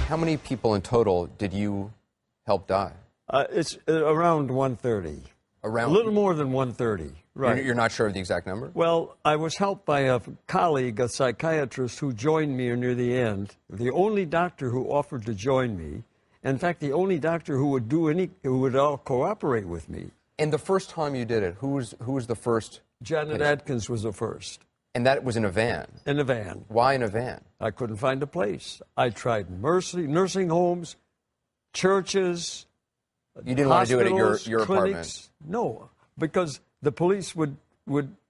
How many people in total did you help die? It's around 130. Around a little more than 130. Right. You're not sure of the exact number? Well, I was helped by a colleague, a psychiatrist, who joined me near the end. The only doctor who offered to join me. In fact, the only doctor who would all cooperate with me. And the first time you did it, who was the first? Janet Adkins was the first. And that was in a van? In a van. Why in a van? I couldn't find a place. I tried nursing homes, churches, you didn't want to do it at your clinics. apartment? No, because the police would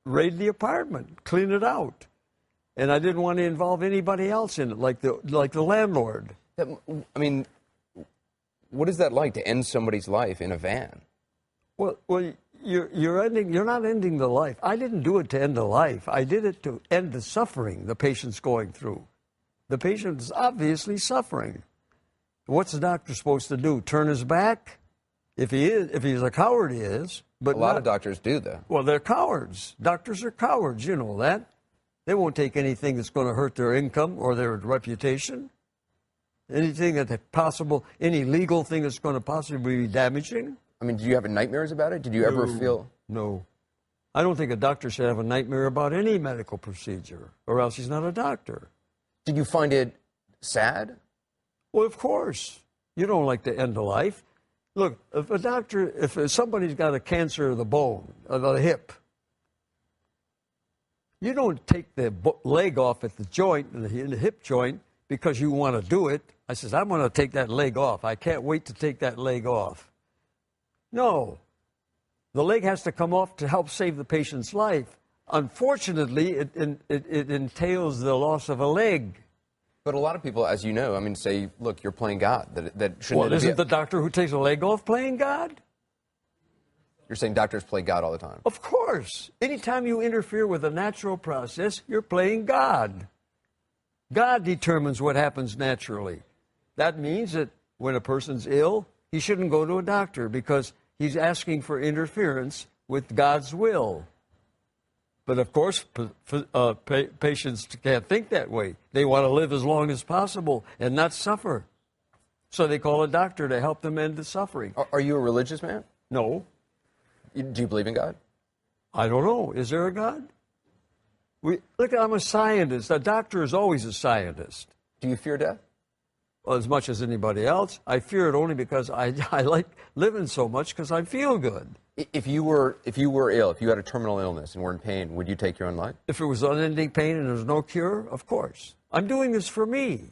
raid the apartment, clean it out. And I didn't want to involve anybody else in it, like the landlord. I mean, what is that like, to end somebody's life in a van? Well, you're not ending the life. I didn't do it to end the life. I did it to end the suffering the patient's going through. The patient is obviously suffering. What's the doctor supposed to do? Turn his back? If he's a coward, he is. But a lot of doctors do that. Well, they're cowards. Doctors are cowards, you know that. They won't take anything that's going to hurt their income or their reputation. Anything that's possible, any legal thing that's going to possibly be damaging. I mean, do you have nightmares about it? Did you ever feel? No. I don't think a doctor should have a nightmare about any medical procedure, or else he's not a doctor. Did you find it sad? Well, of course. You don't like to end a life. Look, if somebody's got a cancer of the bone, of the hip, you don't take the leg off at the joint, in the hip joint, because you want to do it. I says, I'm going to take that leg off. I can't wait to take that leg off. No. The leg has to come off to help save the patient's life. Unfortunately, it entails the loss of a leg. But a lot of people, as you know, I mean, say, look, you're playing God. That shouldn't. Well, isn't the doctor who takes a leg off playing God? You're saying doctors play God all the time? Of course. Anytime you interfere with a natural process, you're playing God. God determines what happens naturally. That means that when a person's ill, he shouldn't go to a doctor because he's asking for interference with God's will. But of course, patients can't think that way. They want to live as long as possible and not suffer. So they call a doctor to help them end the suffering. Are you a religious man? No. Do you believe in God? I don't know. Is there a God? Look, I'm a scientist. A doctor is always a scientist. Do you fear death? Well, as much as anybody else. I fear it only because I like living so much because I feel good. If you were ill, if you had a terminal illness and were in pain, would you take your own life? If it was unending pain and there's no cure, of course. I'm doing this for me.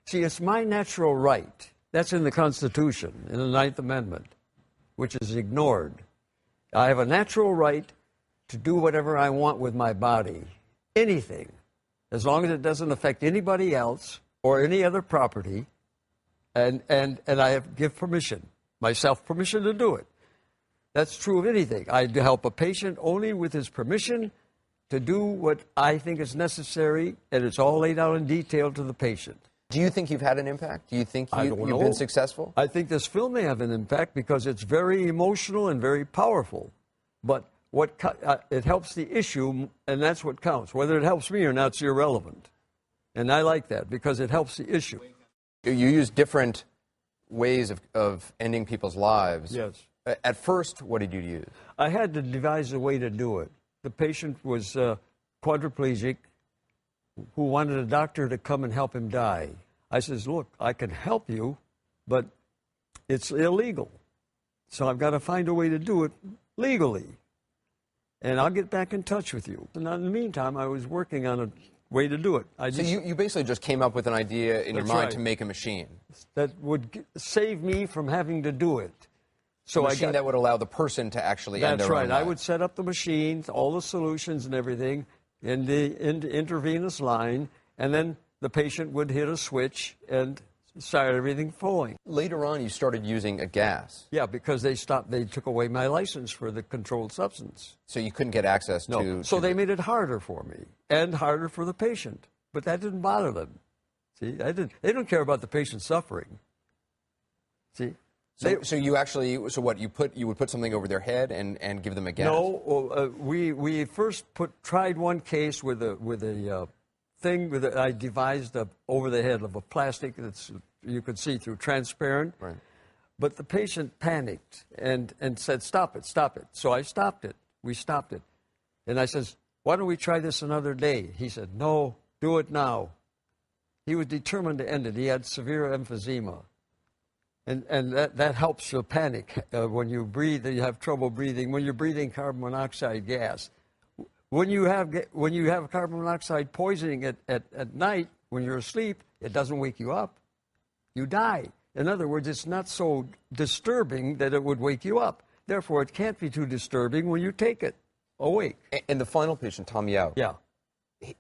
See, it's my natural right. That's in the Constitution, in the 9th Amendment, which is ignored. I have a natural right to do whatever I want with my body, anything, as long as it doesn't affect anybody else or any other property, and I give permission, myself permission to do it. That's true of anything. I help a patient only with his permission to do what I think is necessary, and it's all laid out in detail to the patient. Do you think you've had an impact? Do you think you've been successful? I think this film may have an impact because it's very emotional and very powerful. But it helps the issue, and that's what counts. Whether it helps me or not is irrelevant. And I like that because it helps the issue. You use different ways of ending people's lives. Yes. At first, what did you use? I had to devise a way to do it. The patient was quadriplegic who wanted a doctor to come and help him die. I says, look, I can help you, but it's illegal. So I've got to find a way to do it legally. And I'll get back in touch with you. And in the meantime, I was working on a way to do it. So you basically just came up with an idea in your mind to make a machine. That would save me from having to do it. So a machine that would allow the person to actually end their own life. That's right. I would set up the machines, all the solutions and everything in the intravenous line, and then the patient would hit a switch and start everything flowing. Later on, you started using a gas. Yeah, because they took away my license for the controlled substance. So you couldn't get access to... No, so they made it harder for me and harder for the patient. But that didn't bother them. See, they don't care about the patient suffering. See? So you actually, so what, you would put something over their head and give them a gas? No, we first tried one case with a thing I devised over the head of a plastic that's you could see through, transparent. Right. But the patient panicked and said, stop it, stop it. So I stopped it. We stopped it. And I says, why don't we try this another day? He said, no, do it now. He was determined to end it. He had severe emphysema. And that helps your panic. When you breathe, you have trouble breathing. When you're breathing carbon monoxide gas. When you have carbon monoxide poisoning at night, when you're asleep, it doesn't wake you up. You die. In other words, it's not so disturbing that it would wake you up. Therefore, it can't be too disturbing when you take it awake. And the final patient, Tom Yao. Yeah.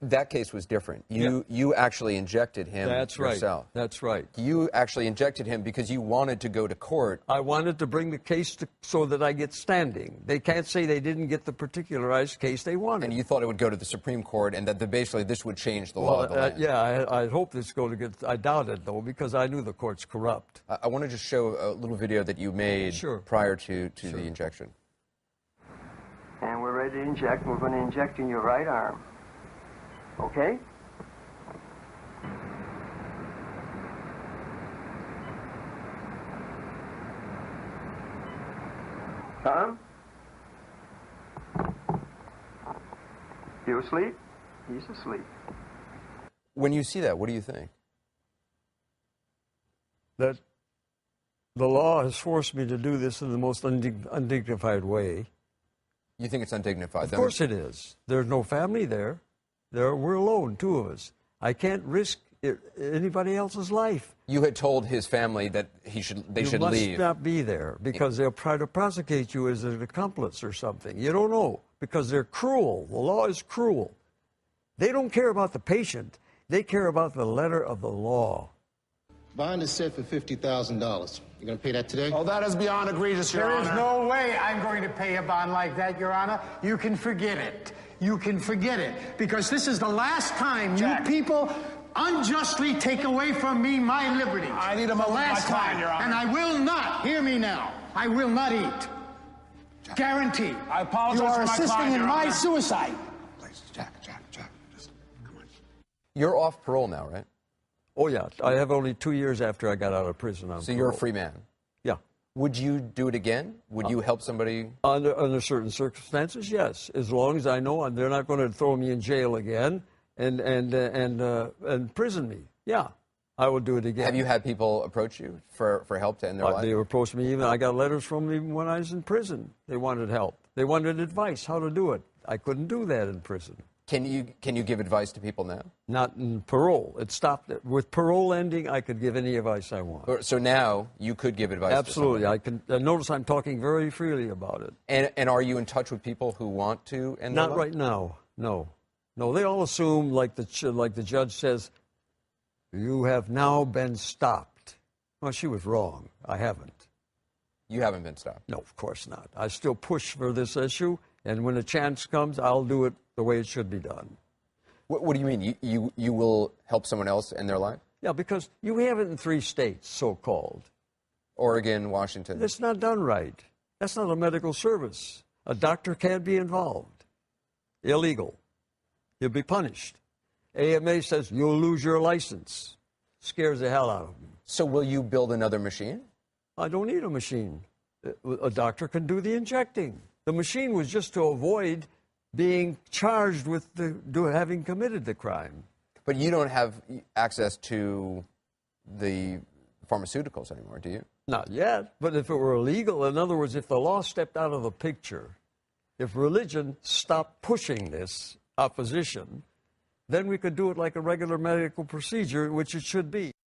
That case was different. You actually injected him yourself. That's right. You actually injected him because you wanted to go to court. I wanted to bring the case so that I get standing. They can't say they didn't get the particularized case they wanted. And you thought it would go to the Supreme Court and that basically this would change the law of the land. Yeah, I hope this going to get. I doubt it, though, because I knew the court's corrupt. I want to just show a little video that you made prior to the injection. And we're ready to inject. We're going to inject in your right arm. Okay? Tom? You asleep? He's asleep. When you see that, what do you think? That the law has forced me to do this in the most undignified way. You think it's undignified? Of course it is. There's no family there. We're alone, two of us. I can't risk anybody else's life. You had told his family that they should leave. You must not be there because they'll try to prosecute you as an accomplice or something. You don't know because they're cruel. The law is cruel. They don't care about the patient. They care about the letter of the law. Bond is set for $50,000. You going to pay that today? Oh, that is beyond egregious, Your Honor. There is no way I'm going to pay a bond like that, Your Honor. You can forget it. You can forget it. Because this is the last time you people unjustly take away from me my liberty. I need a moment. Last time, Your Honor. and I will not, hear me now, I will not eat. Jack. Guaranteed. I apologize You are for my assisting client, in Your my Honor. suicide. Please, Jack, just come on. You're off parole now, right? Oh, yeah. I have only 2 years after I got out of prison on So you're a parole. free man. Yeah. Would you do it again? Would you help somebody? Under certain circumstances, yes. As long as I know they're not going to throw me in jail again and prison me. Yeah, I will do it again. Have you had people approach you for help to end their life? They approached me even. I got letters from them when I was in prison. They wanted help. They wanted advice how to do it. I couldn't do that in prison. Can you give advice to people now? Not in parole. It stopped. With parole ending, I could give any advice I want. So now you could give advice Absolutely. to I can. Notice I'm talking very freely about it. And are you in touch with people who want to end their Not life? right now. No. No, they all assume, like the judge says, you have now been stopped. Well, she was wrong. I haven't. You haven't been stopped. No, of course not. I still push for this issue, and when a chance comes, I'll do it the way it should be done. What do you mean? You will help someone else end their life? Yeah, because you have it in 3 states, so-called. Oregon, Washington. That's not done right. That's not a medical service. A doctor can't be involved. Illegal. You'll be punished. AMA says you'll lose your license. Scares the hell out of them. So will you build another machine? I don't need a machine. A doctor can do the injecting. The machine was just to avoid being charged with having committed the crime. But you don't have access to the pharmaceuticals anymore, do you? Not yet, but if it were illegal, in other words, if the law stepped out of the picture, if religion stopped pushing this opposition, then we could do it like a regular medical procedure, which it should be.